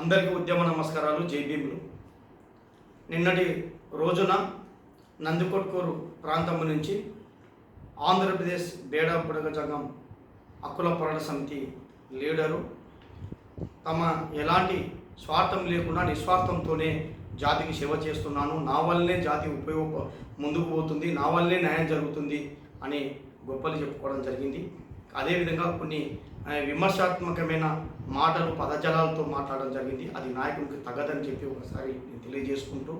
అందరికీ ఉద్యమ నమస్కారాలు, జై భీములు. నిన్నటి రోజున నందికొట్కూరు ప్రాంతం నుంచి ఆంధ్రప్రదేశ్ బేడా బుడగ జంగం హక్కుల పోరాట సమితి లీడరు తమ ఎలాంటి స్వార్థం లేకుండా నిస్వార్థంతోనే జాతికి సేవ చేస్తున్నాను, నా వల్లనే జాతి ముందుకు పోతుంది, నా వల్లనే న్యాయం జరుగుతుంది అని గొప్పలు చెప్పుకోవడం జరిగింది. అదేవిధంగా కొన్ని విమర్శాత్మకమైన మాటలు పదజాలాలతో మాట్లాడడం జరిగింది. అది నాయకుడికి తగ్గదని చెప్పి ఒకసారి నేను తెలియజేసుకుంటూ,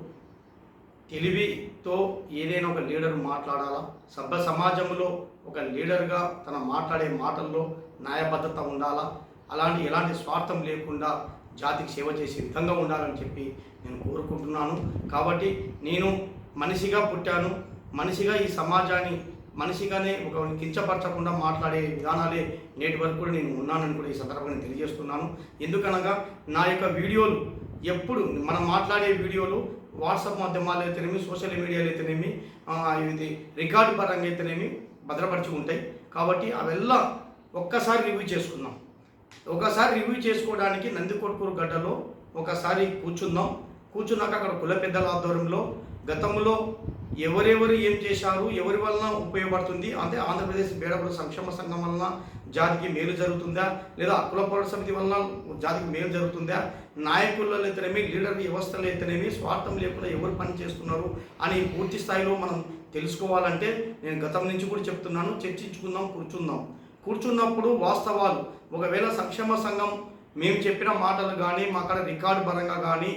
తెలివితో ఏదైనా ఒక లీడర్ మాట్లాడాలా, సభ్య సమాజంలో ఒక లీడర్గా తన మాట్లాడే మాటల్లో న్యాయబద్ధత ఉండాలా, ఎలాంటి స్వార్థం లేకుండా జాతికి సేవ చేసే విధంగా ఉండాలని చెప్పి నేను కోరుకుంటున్నాను. కాబట్టి నేను మనిషిగా పుట్టాను, మనిషిగా ఈ సమాజాన్ని మనిషిగానే ఒక కించపరచకుండా మాట్లాడే విధానాలే నేటి వరకు కూడా నేను ఉన్నానని కూడా ఈ సందర్భంగా తెలియజేస్తున్నాను. ఎందుకనగా నా యొక్క వీడియోలు ఎప్పుడు మనం మాట్లాడే వీడియోలు వాట్సాప్ మాధ్యమాలు అయితేనేమి, సోషల్ మీడియాలో అయితేనేమి, ఇది రికార్డు పరంగా అయితేనేమి భద్రపరిచి ఉంటాయి. కాబట్టి అవెల్లా ఒక్కసారి రివ్యూ చేసుకుందాం. ఒకసారి రివ్యూ చేసుకోవడానికి నందికొట్కూరు గడ్డలో ఒకసారి కూర్చున్నాక అక్కడ కుల పెద్దల ఆధ్వర్యంలో గతంలో ఎవరెవరు ఏం చేశారు, ఎవరి వలన ఉపయోగపడుతుంది, అంటే ఆంధ్రప్రదేశ్ బేడబుడ సంక్షేమ సంఘం వలన జాతికి మేలు జరుగుతుందా, లేదా హక్కుల పోరాట సమితి వలన జాతికి మేలు జరుగుతుందా, నాయకులలో అయితేనేమి, లీడర్ వ్యవస్థలు అయితేనేమి స్వార్థం లేకుండా ఎవరు పని చేస్తున్నారు అని పూర్తి స్థాయిలో మనం తెలుసుకోవాలంటే నేను గతం నుంచి కూడా చెప్తున్నాను, చర్చించుకుందాం, కూర్చున్నప్పుడు వాస్తవాలు ఒకవేళ సంక్షేమ సంఘం మేము చెప్పిన మాటలు కానీ మా అక్కడ రికార్డు పరంగా కానీ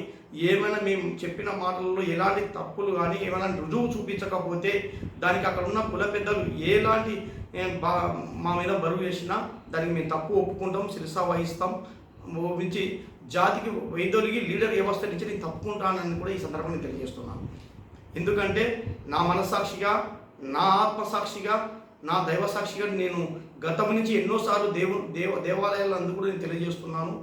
ఏమైనా మేము చెప్పిన మాటల్లో ఎలాంటి తప్పులు కానీ ఏమైనా రుజువు చూపించకపోతే దానికి అక్కడ ఉన్న కుల పెద్దలు ఎలాంటి మా మీద బరువు వేసినా దానికి మేము తప్పు ఒప్పుకుంటాం, శిరసా వహిస్తాం, నుంచి జాతికి వైదొలిగి లీడర్ వ్యవస్థ నుంచి నేను తప్పుకుంటానని కూడా ఈ సందర్భంగా తెలియజేస్తున్నాను. ఎందుకంటే నా మనస్సాక్షిగా, నా ఆత్మసాక్షిగా, నా దైవసాక్షిగా నేను గతం నుంచి ఎన్నోసార్లు దేవాలయాలు అందుకు కూడా నేను తెలియజేస్తున్నాను.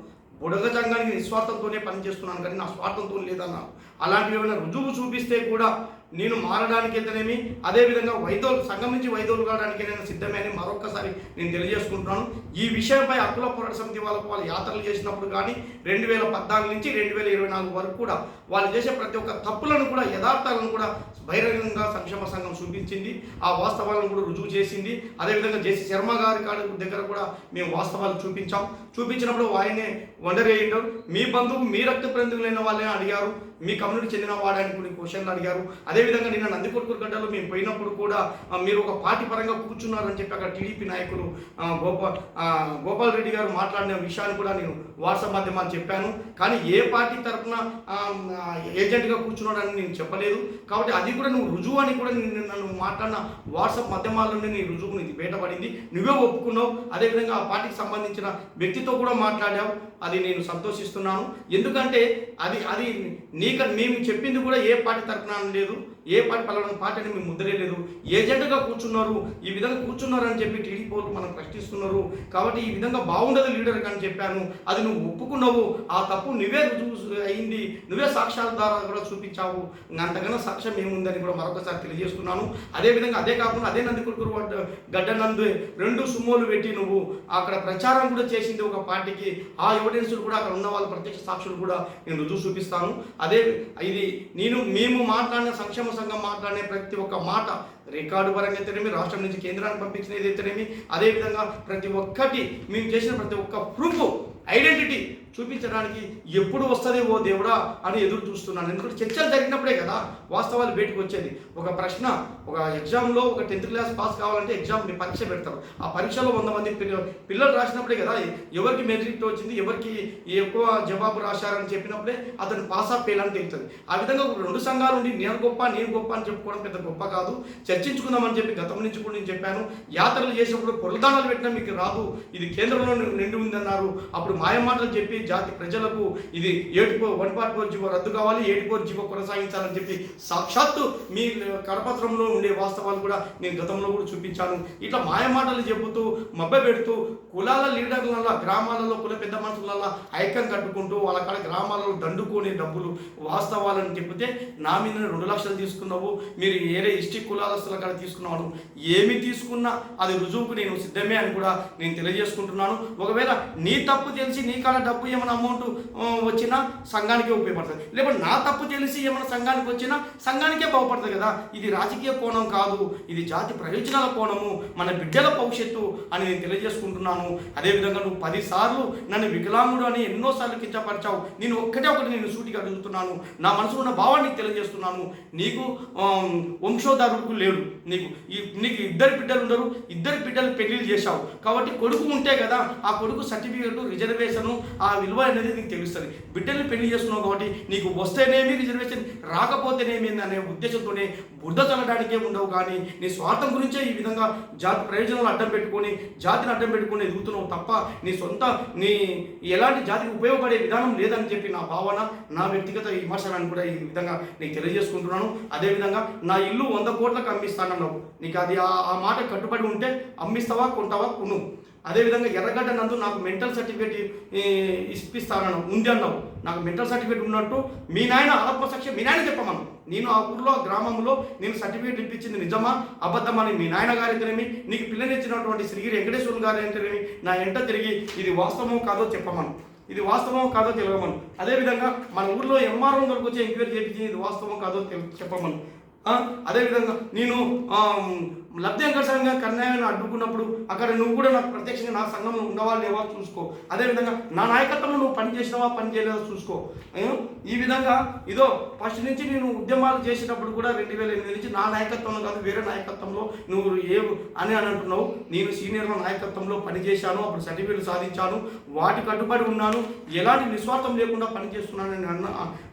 బుడగ జంగానికి నిస్వార్థంతోనే పనిచేస్తున్నాను కానీ నా స్వార్థంతో లేదన్నా. అలాంటివి ఏమైనా రుజువు చూపిస్తే కూడా నేను మారడానికి అయితేనేమి, అదేవిధంగా సంఘం నుంచి వైదోలు కావడానికి నేను సిద్ధమే అని మరొకసారి నేను తెలియజేసుకుంటున్నాను. ఈ విషయంపై హక్కుల పోరాట సమితి వాళ్ళు యాత్రలు చేసినప్పుడు కానీ 2014 నుంచి 2024 వరకు కూడా వాళ్ళు చేసే ప్రతి ఒక్క తప్పులను కూడా, యథార్థాలను కూడా బహిరంగంగా సంక్షేమ సంఘం చూపించింది, ఆ వాస్తవాలను కూడా రుజువు చేసింది. అదేవిధంగా జేసీ శర్మ గారి దగ్గర కూడా మేము వాస్తవాలు చూపించినప్పుడు ఆయనే వండర్ అయ్యిండు. మీ బంధువు, మీ రక్త బంధువులైన వాళ్ళే అడిగారు, మీ కమ్యూనిటీ చెందిన వాడని కొన్ని క్వశ్చన్లు అడిగారు. అదేవిధంగా నిన్న నందికొట్కూరు గడ్డలో మేము పోయినప్పుడు కూడా మీరు ఒక పార్టీ పరంగా కూర్చున్నారని చెప్పి అక్కడ టీడీపీ నాయకులు గోపాల్ రెడ్డి గారు మాట్లాడిన విషయాన్ని కూడా నేను వాట్సాప్ మాధ్యమాలు చెప్పాను. కానీ ఏ పార్టీ తరఫున ఏజెంట్గా కూర్చున్నాడని నేను చెప్పలేదు. కాబట్టి అది కూడా నువ్వు రుజువు అని కూడా నన్ను మాట్లాడిన వాట్సాప్ మాధ్యమాల్లోనే నీ రుజువు నీది బయటపడింది, నువ్వే ఒప్పుకున్నావు. అదేవిధంగా ఆ పార్టీకి సంబంధించిన వ్యక్తితో కూడా మాట్లాడావు, అది నేను సంతోషిస్తున్నాను. ఎందుకంటే అది మేము చెప్పింది కూడా ఏ పార్టీ తరఫున లేదు, ఏ పార్టీ పలానా పార్టీ అని మేము ముద్రే లేదు. ఏజెంట్గా కూర్చున్నారు, ఈ విధంగా కూర్చున్నారు అని చెప్పి టీడీపీ వాళ్ళు మనం ప్రశ్నిస్తున్నారు. కాబట్టి ఈ విధంగా బాగుండదు లీడర్ అని చెప్పాను, అది నువ్వు ఒప్పుకున్నావు. ఆ తప్పు నువ్వే రుజువు అయింది, నువ్వే సాక్ష్యాల ద్వారా కూడా చూపించావు. అంతకన్నా సాక్ష్యం ఏముందని కూడా మరొకసారి తెలియజేస్తున్నాను. అదేవిధంగా అదే కాకుండా అదే నందికొట్కూరు గడ్డ నందు 2 సుమోలు పెట్టి నువ్వు అక్కడ ప్రచారం కూడా చేసింది ఒక పార్టీకి. ఆ ఎవిడెన్స్లు కూడా అక్కడ ఉన్న వాళ్ళ ప్రత్యక్ష సాక్షులు కూడా నేను రుజువు చూపిస్తాను. ఇది మేము మాట్లాడిన సంక్షేమ సంఘం మాట్లాడిన ప్రతి ఒక్క మాట రికార్డు పరంగా అయితేనేమి, రాష్ట్రం నుంచి కేంద్రానికి పంపించినది అయితేనేమి, అదేవిధంగా ప్రతి ఒక్కటి మేము చేసిన ప్రతి ఒక్క ప్రూఫ్, ఐడెంటిటీ చూపించడానికి ఎప్పుడు వస్తుంది ఓ దేవుడా అని ఎదురు చూస్తున్నాను. ఎందుకంటే చర్చలు జరిగినప్పుడే కదా వాస్తవాలు బయటకు వచ్చేది. ఒక ప్రశ్న, ఒక ఎగ్జామ్లో ఒక 10th క్లాస్ పాస్ కావాలంటే ఎగ్జామ్ పరీక్ష పెడతారు. ఆ పరీక్షలో 100 మంది పిల్లలు రాసినప్పుడే కదా ఎవరికి మెరిట్ వచ్చింది, ఎవరికి ఎక్కువ జవాబు రాశారని చెప్పినప్పుడే అతను పాస్ ఆఫ్ ఫెయిల్ అని తెలుస్తుంది. ఆ విధంగా 2 సంఘాలు ఉండి నేను గొప్ప అని చెప్పుకోవడం పెద్ద గొప్ప కాదు. చర్చించుకుందామని చెప్పి గతం నుంచి కూడా నేను చెప్పాను. యాత్రలు చేసినప్పుడు పొలదానాలు పెట్టినా మీకు రాదు, ఇది కేంద్రంలో నిండి ఉందన్నారు. అప్పుడు మాయమాటలు చెప్పి జాతి ప్రజలకు ఇది 144 జీవో రద్దు కావాలి, 84 జీవో కొనసాగించాలని చెప్పి సాక్షాత్తు మీ కరపత్రంలో ఉండే వాస్తవాలు కూడా నేను గతంలో కూడా చూపించాను. ఇట్లా మాయమాటలు చెబుతూ మబ్బ పెడుతూ కులాల లీడర్ల గ్రామాలలో కుల పెద్ద మనుషుల ఐక్యం కట్టుకుంటూ వాళ్ళ కాడ గ్రామాలలో దండుకొని డబ్బులు వాస్తవాలను చెబితే నా మీద 2 లక్షలు తీసుకున్నావు, మీరు ఏరే ఇష్టి కులాలస్తుల కాడ తీసుకున్నావు, ఏమి తీసుకున్నా అది రుజువుకు నేను సిద్ధమే అని కూడా నేను తెలియజేసుకుంటున్నాను. ఒకవేళ నీ తప్పు తెలిసి నీ కాడ డబ్బు ఏమైనా అమౌంట్ వచ్చినా సంఘానికే ఉపయోగపడుతుంది, లేకపోతే నా తప్పు తెలిసి ఏమైనా సంఘానికి వచ్చినా సంఘానికే బాగుపడుతుంది కదా. ఇది రాజకీయ కోణం కాదు, ఇది జాతి ప్రయోజనాల కోణము, మన బిడ్డల భవిష్యత్తు అని నేను తెలియజేసుకుంటున్నాను. అదేవిధంగా నువ్వు 10 సార్లు నన్ను వికలాంగుడు అని ఎన్నోసార్లు కించపరిచావు. నేను ఒకటి నేను సూటిగా అడుగుతున్నాను, నా మనసులో ఉన్న భావాన్ని తెలియజేస్తున్నాను. నీకు వంశోధారుడు లేడు, నీకు 2 బిడ్డలు ఉండరు, 2 బిడ్డలు పెళ్లిళ్ళు చేశావు కాబట్టి కొడుకు ఉంటే కదా ఆ కొడుకు సర్టిఫికేట్, రిజర్వేషన్, ఆ విలువ అనేది నీకు తెలుస్తుంది. బిడ్డల్ని పెళ్లి చేస్తున్నావు కాబట్టి నీకు వస్తేనేమి రిజర్వేషన్, రాకపోతేనేమి అనే ఉద్దేశంతోనే బురద చల్లడానికే ఉండవు. కానీ నీ స్వార్థం గురించే ఈ విధంగా జాతి ప్రయోజనాలు అడ్డం పెట్టుకొని, జాతిని అడ్డం పెట్టుకొని ఎదుగుతున్నావు తప్ప నీ ఎలాంటి జాతికి ఉపయోగపడే విధానం లేదని చెప్పి నా భావన, నా వ్యక్తిగత విమర్శనాన్ని కూడా ఈ విధంగా నీకు తెలియజేసుకుంటున్నాను. అదేవిధంగా నా ఇల్లు 100 కోట్లకు అమ్మిస్తానన్నావు, నీకు అది ఆ మాట కట్టుబడి ఉంటే అమ్మిస్తావా, కొంటావా, కొను. అదేవిధంగా ఎర్రగడ్డ నందు నాకు మెంటల్ సర్టిఫికేట్ ఇప్పిస్తానన్నావు, ఉంది అన్నావు. నాకు మెంటల్ సర్టిఫికేట్ ఉన్నట్టు మీ నాయన ఆత్మసాక్షి మీ నాయన చెప్పమను. నేను ఆ ఊర్లో గ్రామంలో నేను సర్టిఫికేట్ ఇప్పించింది నిజమా అబద్ధమని మీ నాయన గారు అయితేనేమి, నీకు పిల్లనిచ్చినటువంటి శ్రీగిరి వెంకటేశ్వర గారు అయితేనేమి నా ఎంట తిరిగి ఇది వాస్తవం కాదో చెప్పమను, ఇది వాస్తవం కాదో తెలియమను. అదేవిధంగా మన ఊర్లో ఎంఆర్ఓ దగ్గరకు వచ్చి ఎంక్వైరీ చేయించి ఇది వాస్తవం కాదో చెప్పమను. అదేవిధంగా నేను లబ్ధి అంకర్షంగా కన్యాయాన్ని అడ్డుకున్నప్పుడు అక్కడ నువ్వు కూడా నాకు ప్రత్యక్షంగా నా సంఘంలో ఉన్నవాళ్ళు లేవా చూసుకో. అదేవిధంగా నా నాయకత్వంలో నువ్వు పని చేసినావా, పని చేయలేదా చూసుకో. ఈ విధంగా ఇదో ఫస్ట్ నుంచి నేను ఉద్యమాలు చేసినప్పుడు కూడా 2008 నుంచి నా నాయకత్వంలో కాదు వేరే నాయకత్వంలో నువ్వు అని అంటున్నావు. నేను సీనియర్ల నాయకత్వంలో పనిచేశాను, అప్పుడు సర్టిఫికేట్ సాధించాను, వాటి కట్టుబడి ఉన్నాను, ఎలాంటి నిస్వార్థం లేకుండా పనిచేస్తున్నానని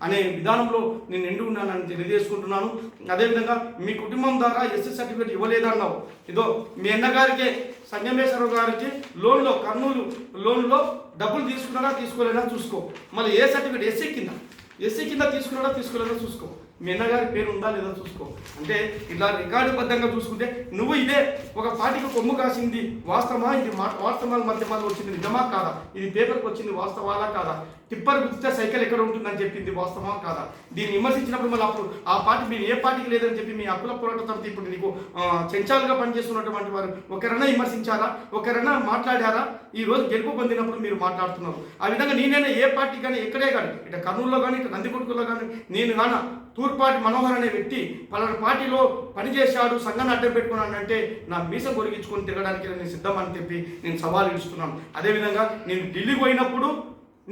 అనే విధానంలో నేను నిండి ఉన్నానని తెలియజేసుకుంటున్నాను. అదేవిధంగా మీ కుటుంబం ద్వారా ఎస్సీ సర్టిఫికేట్ ఇవ్వలేదన్నావు. ఇదో మీ అన్నగారికి సంగమేశ్వరరావు గారికి లోన్లో కర్నూలు లోన్లో డబ్బులు తీసుకున్నాడా తీసుకోలేదా చూసుకో. మళ్ళీ ఏ సర్టిఫికేట్ ఎస్సీ కింద తీసుకున్నాడా తీసుకోలేదా చూసుకో. మీ అన్నగారి పేరు ఉందా లేదా చూసుకో. అంటే ఇలా రికార్డుబద్ధంగా చూసుకుంటే నువ్వు ఇదే ఒక పార్టీకి కొమ్ము కాసింది వాస్తవమా, ఇది వాస్తవాల మధ్యమాలు వచ్చింది నిజమా కాదా, ఇది పేపర్కి వచ్చింది వాస్తవాలా కాదా, టిప్పర్ గుర్తిస్తే సైకిల్ ఎక్కడ ఉంటుందని చెప్పింది వాస్తవమా కాదా. దీన్ని విమర్శించినప్పుడు మళ్ళీ అప్పుడు ఆ పార్టీ మీరు ఏ పార్టీకి లేదని చెప్పి మీ హక్కుల పోరాట సమితి ఇప్పుడు నీకు చెంచాలుగా పనిచేస్తున్నటువంటి వారు ఒకరైనా విమర్శించారా, ఒకరైనా మాట్లాడారా? ఈ రోజు గెలుపు పొందినప్పుడు మీరు మాట్లాడుతున్నారు. ఆ విధంగా నేనైనా ఏ పార్టీ కానీ ఎక్కడే కానీ ఇటు కర్నూలులో కానీ ఇటు నందికొట్కులో కానీ నేను కాన తూర్పాటి మనోహర్ అనే వ్యక్తి పలానా పార్టీలో పనిచేశాడు, సంఘాన్ని అడ్డం పెట్టుకున్నానంటే నా మీసం కొరిగించుకొని తిరగడానికి నేను సిద్ధమని చెప్పి నేను సవాల్ ఇస్తున్నాను. అదేవిధంగా నేను ఢిల్లీకి పోయినప్పుడు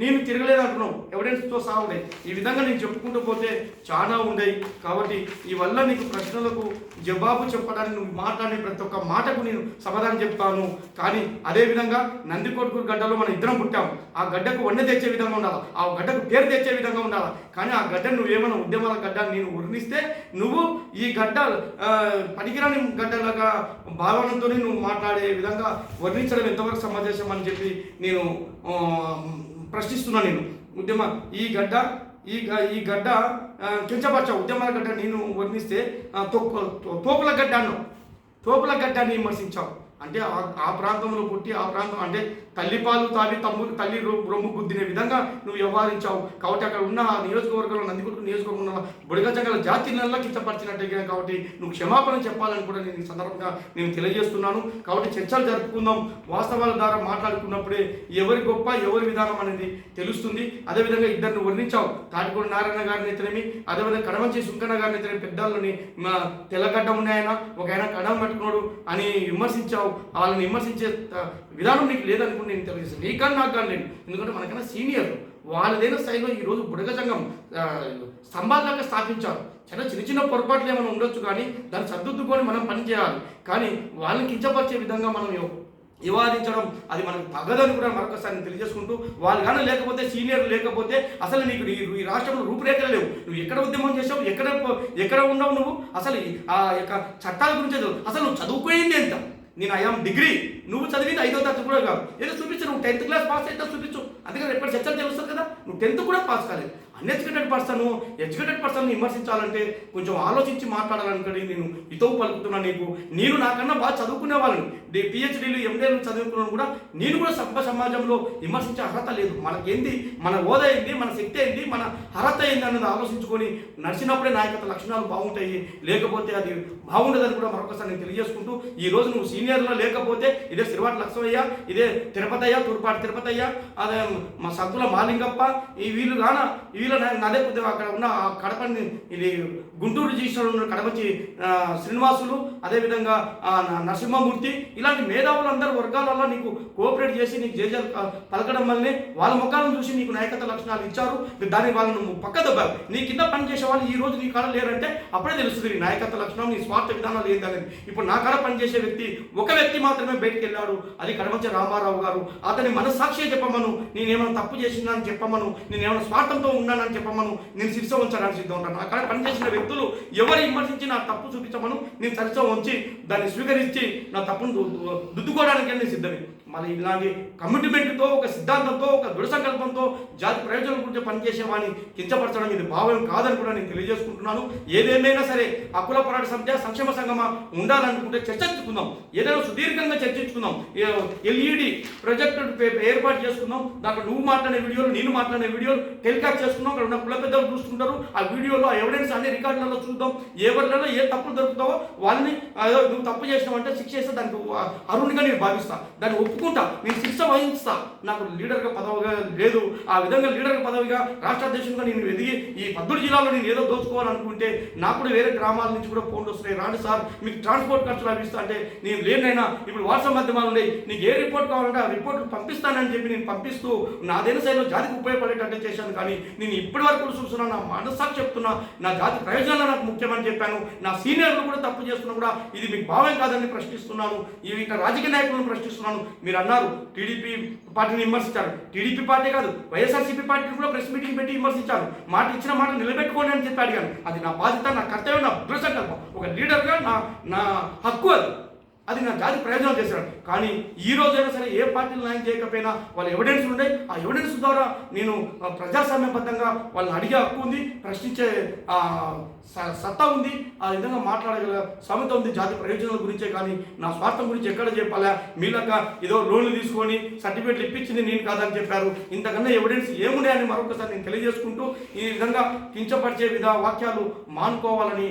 నేను తిరగలేదంటున్నావు, ఎవిడెన్స్తో సహా ఉన్నాయి. ఈ విధంగా నేను చెప్పుకుంటూ పోతే చాలా ఉండేవి. కాబట్టి ఈ వల్ల నీకు ప్రశ్నలకు జవాబు చెప్పడానికి నువ్వు మాట్లాడే ప్రతి ఒక్క మాటకు నేను సమాధానం చెప్తాను. కానీ అదేవిధంగా నందికొట్కూరు గడ్డలో మనం ఇద్దరం పుట్టాం. ఆ గడ్డకు వన్నె తెచ్చే విధంగా ఉండాలి, ఆ గడ్డకు పేరు తెచ్చే విధంగా ఉండాలి. కానీ ఆ గడ్డను నువ్వేమైనా ఉద్యమాల గడ్డను నేను వర్ణిస్తే నువ్వు ఈ గడ్డ పనికిరాని గడ్డలాగా భావనతో నువ్వు మాట్లాడే విధంగా వర్ణించడం ఎంతవరకు సమంజసం అని చెప్పి నేను ప్రశ్నిస్తున్నా. నేను ఈ గడ్డ కించపరచ ఉద్యమాల గడ్డ నేను వర్ణిస్తే తోపుల గడ్డ అన్నావు, తోపుల గడ్డాన్ని విమర్శించావు. అంటే ఆ ప్రాంతంలో పుట్టి ఆ ప్రాంతం అంటే తల్లిపాలు తాగి తల్లి రొమ్ము గుద్దిన విధంగా నువ్వు వ్యవహరించావు. కాబట్టి అక్కడ ఉన్న నియోజకవర్గంలో నందికొట్కూరు నియోజకవర్గంలో బుడగజంగల జాతి నెలలా కించపరిచినట్టుగా కాబట్టి నువ్వు క్షమాపణ చెప్పాలని కూడా నేను ఈ సందర్భంగా నేను తెలియజేస్తున్నాను. కాబట్టి చర్చలు జరుపుకుందాం, వాస్తవాల ద్వారా మాట్లాడుకున్నప్పుడే ఎవరి గొప్ప ఎవరి విధానం అనేది తెలుస్తుంది. అదేవిధంగా ఇద్దరిని వర్ణించావు, తాటిపూడి నారాయణ గారిని అయితేనేమి, అదేవిధంగా కడమంచి సుంకన్న గారిని అయితేనేమి, పెద్దలని తెల్లగడ్డ ఉన్నాయన ఒక ఆయన కడమ పెట్టుకున్నాడు అని విమర్శించావు. వాళ్ళని విమర్శించే విధానం నీకు లేదనుకుంటే నేను తెలియజేస్తాను. నీకన్నా నాకు కానీ లేదు, ఎందుకంటే మనకన్నా సీనియర్లు వాళ్ళదైన స్థాయిలో ఈరోజు బుడగ సంఘం స్తంభాలుగా స్థాపించారు. చిన్న చిన్న పొరపాట్లు ఏమైనా ఉండొచ్చు, కానీ దాన్ని సర్దుద్దుకొని మనం పనిచేయాలి. కానీ వాళ్ళని కించపరిచే విధంగా మనం వివాదించడం అది మనకు తగదని కూడా మరొకసారి తెలియజేసుకుంటూ, వాళ్ళు కానీ లేకపోతే సీనియర్లు లేకపోతే అసలు నీకు ఈ రాష్ట్రంలో రూపురేఖలు లేవు. నువ్వు ఎక్కడ ఉద్యమం చేసావు, ఎక్కడ ఉన్నావు, నువ్వు అసలు ఆ యొక్క చట్టాల గురించి అసలు నువ్వు చదువుకోయింది ఎంత? నేను ఐఎమ్ డిగ్రీ, నువ్వు చదివింది 5వ తరగతి కూడా కాదు. ఏదో చూపించు, నువ్వు 10th క్లాస్ పాస్ అయితే చూపించు. అందుకని ఎప్పుడు చర్చలు తెలుస్తుంది కదా, నువ్వు 10th కూడా పాస్ కాలేదు. అన్ఎడ్యుకేటెడ్ పర్సన్ ఎడ్యుకేటెడ్ పర్సన్ని విమర్శించాలంటే కొంచెం ఆలోచించి మాట్లాడాలనుకోండి. నేను ఇతవు పలుకుతున్నా నీకు. నేను నాకన్నా బాగా చదువుకునే వాళ్ళని, పిహెచ్డీలు ఎండీలు చదువుకున్నాను కూడా. నేను కూడా సమాజంలో విమర్శించే అర్హత లేదు. మనకేంది, మన హోదా ఏంది, మన శక్తి ఏంది, మన అర్హత ఏంది అన్నది ఆలోచించుకొని నడిచినప్పుడే నాయకత్వ లక్షణాలు బాగుంటాయి. లేకపోతే అది బాగుండదని కూడా మరొకసారి నేను తెలియజేసుకుంటూ, ఈ రోజు నువ్వు సీనియర్లో లేకపోతే ఇదే సిరివాటి లక్ష్మయ్య, ఇదే తిరుపతయ్య, తూర్పాటి తిరుపతయ్య, అదే మా సంతుల మాలింగప్ప, ఈ వీళ్ళు నాదే కొద్దిగా అక్కడ ఉన్న కడపని, ఇది గుంటూరు జిల్లాలో కడపచి శ్రీనివాసులు, అదేవిధంగా నరసింహమూర్తి, ఇలాంటి మేధావులు అందరూ వర్గాలలో నీకు కోఆపరేట్ చేసి నీకు జేజాలు పలకడం వల్లనే వాళ్ళ ముఖాలను చూసి నీకు నాయకత్వ లక్షణాలు ఇచ్చారు. దాన్ని వాళ్ళను పక్క దబ్బారు. నీ కింద పనిచేసే వాళ్ళు ఈ రోజు నీ కాడ లేరంటే అప్పుడే తెలుస్తుంది నీ నాయకత్వ లక్షణం, నీ స్వార్థ విధానాలు ఏందనేది. ఇప్పుడు నా కాడ పనిచేసే ఒక వ్యక్తి మాత్రమే బయటికి వెళ్ళాడు, అది కడమంచి రామారావు గారు. అతని మనస్సాక్షిగా చెప్పమను, నేనేమైనా తప్పు చేసినానని చెప్పమను, నేనేమైనా స్వార్థంతో ఉన్నానని చెప్పమను, నేను శిరస ఉంచడానికి సిద్ధం ఉంటాను. నా కాడ పనిచేసిన వ్యక్తులు ఎవరు విమర్శించి నా తప్పు చూపించమను, నేను శిరస ఉంచి దాన్ని స్వీకరించి నా తప్పును దుద్దుకోవడానికి నేను సిద్ధమే. మరి ఇలాంటి కమిట్మెంట్తో, ఒక సిద్ధాంతంతో, ఒక దృఢ సంకల్పంతో జాతి ప్రయోజనం గురించి పనిచేసేవాడిని కించపరచడం ఇది భావం కాదని కూడా నేను తెలియజేసుకుంటున్నాను. ఏదేమైనా సరే హక్కుల పోరాట సమితి సంక్షేమ సంఘమా ఉండాలనుకుంటే చర్చించుకుందాం, ఏదైనా సుదీర్ఘంగా చర్చించుకుందాం. ఎల్ఈడి ప్రొజెక్టర్ ఏర్పాటు చేసుకుందాం. దాంట్లో నువ్వు మాట్లాడే వీడియోలు, నేను మాట్లాడే వీడియోలు టెలికాస్ట్ చేసుకుందాం. అక్కడ ఉన్న కుల పెద్దలు చూసుకుంటారు. ఆ వీడియోలో ఆ ఎవిడెన్స్ అన్ని రికార్డులలో చూద్దాం. ఎవరిలో ఏ తప్పులు దొరుకుతావో వాళ్ళని నువ్వు తప్పు చేసినావంటే శిక్ష చేస్తే దానికి అరుణ్గా నేను భావిస్తా, దాన్ని ఒప్పుకుంటా, నేను శిక్ష వహిస్తా. నాకు లీడర్గా పదవిగా లేదు. ఆ విధంగా లీడర్ పదవిగా రాష్ట్ర అధ్యక్షుడిగా నేను ఎదిగి ఈ 13 జిల్లాలో నేను ఏదో దోచుకోవాలనుకుంటే నాకు కూడా వేరే గ్రామాల నుంచి కూడా ఫోన్లు వస్తున్నాయి. రాండి సార్ మీకు ట్రాన్స్పోర్ట్ ఖర్చులు లభిస్తా అంటే నేను లేనైనా ఇప్పుడు వాట్సాప్ మాధ్యమాలు ఉన్నాయి, నీకు ఏ రిపోర్ట్ కావాలంటే ఆ రిపోర్ట్ పంపిస్తానని చెప్పి నేను పంపిస్తూ నాదేన శైలిలో జాతికి ఉపయోగపడేటట్టు చేశాను. కానీ నేను ఇప్పటి వరకు చూస్తున్నా, నా మనస్సాక్షి చెప్తున్నా, నా జాతి ప్రయోజనాలు నాకు ముఖ్యమని చెప్పాను. నా సీనియర్లు కూడా తప్పు చేస్తున్నా కూడా ఇది మీకు భావం కాదని ప్రశ్నిస్తున్నాను. ఇవి ఇక రాజకీయ నాయకులను ప్రశ్నిస్తున్నాను. మీరు అన్నారు టీడీపీ పార్టీని విమర్శించారు. టీడీపీ పార్టీ కాదు, వైఎస్ఆర్సీపీ పార్టీని కూడా ప్రెస్ మీటింగ్ పెట్టి విమర్శించారు. మాట ఇచ్చిన మాట నిలబెట్టుకోండి అని చెప్పి అడిగాను. అది నా బాధ్యత, నా కర్తవ్యం, నా దృఢ సంకల్పం. ఒక లీడర్గా నా హక్కు అది నా జాతి ప్రయోజనం చేశాడు. కానీ ఈ రోజైనా సరే ఏ పార్టీలు న్యాయం చేయకపోయినా వాళ్ళ ఎవిడెన్స్ ఉన్నాయి. ఆ ఎవిడెన్స్ ద్వారా నేను ప్రజాస్వామ్యబద్ధంగా వాళ్ళని అడిగే హక్కు ఉంది, ప్రశ్నించే సత్తా ఉంది, ఆ విధంగా మాట్లాడగల సమత ఉంది జాతి ప్రయోజనాల గురించే. కానీ నా స్వార్థం గురించి ఎక్కడ చెప్పాలా? మీలక ఏదో లోన్లు తీసుకొని సర్టిఫికేట్లు ఇప్పించింది నేను కాదని చెప్పారు. ఇంతకన్నా ఎవిడెన్స్ ఏమున్నాయని మరొకసారి నేను తెలియజేసుకుంటూ ఈ విధంగా కించపరిచే వాక్యాలు మానుకోవాలని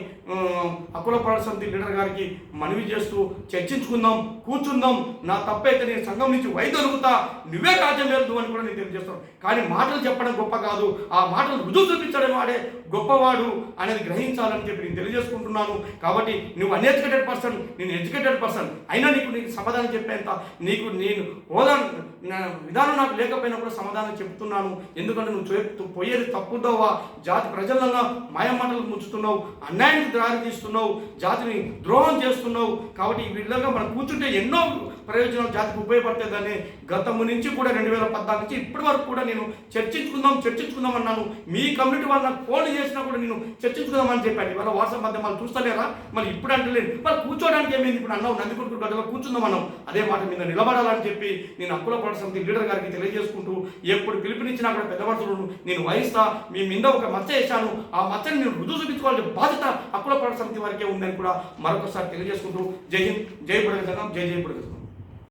హక్కుల పోరాట సమితి లీడర్ గారికి మనవి చేస్తూ చర్చించుకుందాం, కూర్చుందాం. నా తప్పైతే నేను సంఘం నుంచి వైదొలుగుతా, నువ్వే రాజ్యం వెళ్తూ అని కూడా నేను తెలియజేస్తాను. కానీ మాటలు చెప్పడం గొప్ప కాదు, ఆ మాటలు రుజువు చూపించడం వాడే గొప్పవాడు అనేది గ్రహించాలని చెప్పి నేను తెలియజేసుకుంటున్నాను. కాబట్టి నువ్వు అన్ఎడ్యుకేటెడ్ పర్సన్, నేను ఎడ్యుకేటెడ్ పర్సన్ అయినా నీకు సమాధానం చెప్పేంత నేను హోదా విధానం నాకు లేకపోయినా కూడా సమాధానం చెప్తున్నాను. ఎందుకంటే నువ్వు పోయేది తప్పుదోవా, జాతి ప్రజలంగా మాయమాటలకు ముంచుతున్నావు, అన్యాయానికి దారి తీస్తున్నావు, జాతిని ద్రోహం చేస్తున్నావు. కాబట్టి ఈ విధంగా మనం కూర్చుంటే ఎన్నో ప్రయోజనాలు జాతికి ఉపయోగపడుతుందని గతము నుంచి కూడా 2014 నుంచి ఇప్పటి వరకు కూడా నేను చర్చించుకుందాం అన్నాను. మీ కమ్యూనిటీ వాళ్ళు నాకు ఫోన్ చేసినా కూడా నేను చర్చించుకుందామని చెప్పాను. ఇవాళ వాట్సాప్ మాధ్యమాలు చూస్తలేరా? మరి ఇప్పుడు అంటలేదు, మరి కూర్చోడానికి ఏమైంది? ఇప్పుడు అన్నావు నందికొట్కూరు గడ్డలో కూర్చుందాం అన్నావు. అదే మాట మీద నిలబడాలని చెప్పి నేను హక్కుల పోరాట సమితి లీడర్ గారికి తెలియజేసుకుంటూ, ఎప్పుడు పిలుపునిచ్చినా కూడా పెద్ద మనుషులను నేను వహిస్తా, మీ మీద ఒక మచ్చ వేశాను, ఆ మచ్చని నేను రుజువు చూపించుకోవాల్సిన బాధ్యత హక్కుల పోరాట సమితి వారికే ఉందని కూడా మరొకసారి తెలియజేసుకుంటూ జై హింద్, జై బుడగ సంఘం, జై బుడగ సంఘం.